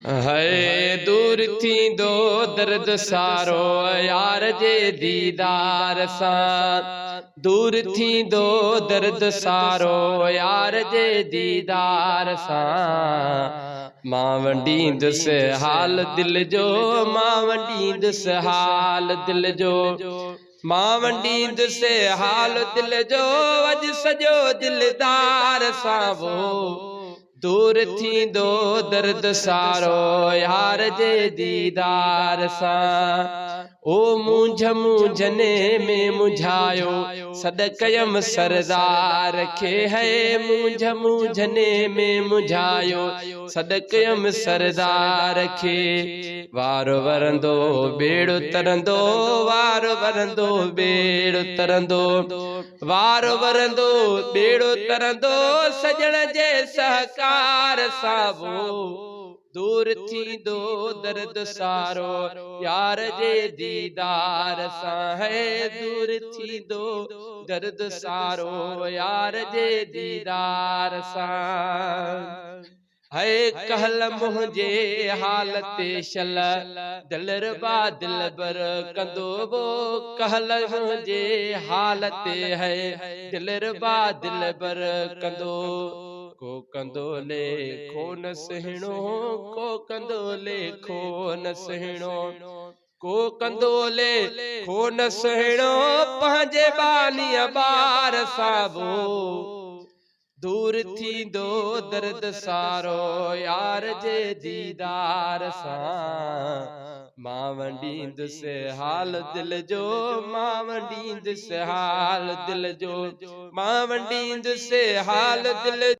है दूर थी दो दर्द सारो यार जे दीदार सां। दूर थी दो दर्द सारो यार जे दीदार सां। मां वंडींदुसि हाल दिल जो, मां वंडींदुसि हाल दिल जो, मां वंडींदुसि हाल दिल जो। अॼु सॼो दिलदार सां वो दूर थी दो दर्द सारो यार जे दीदार सां। ओ मुंझ मुंझने में मुझायो सदकयम सरदार खे है। मुंझ मुंझने में मुझायो सदकयम सरदार खे। वार वरंदो बेड़ो तरंदो, वार वरंदो बेड़ो तरंदो, वार वरंदो बेड़ो तरंदो। सजण जे सहकार सां वो दूर थी दो दर्द सारो यार जे दीदार सां है। दूर थी दो दर्द सारो यार जे दीदार सां है। कहल मुंहिंजे हालते शल दिलरबा दिलबर कंदो वो। कहल मुंहिंजे हालते है दिलरबा दिलबर कंदो। को कंदोले खो न सहिणो, को कंदोले खो न सहिणो, को कंदोले खो न सहिणो। पंहिंजे बानीअ ॿार सां वो दूर थी दो दर्द सारो यार जे दीदार सां। मां वंडींदुसि हाल दिल जो, मां वंडींदुसि हाल दिल जो, मां वंडींदुसि हाल दिल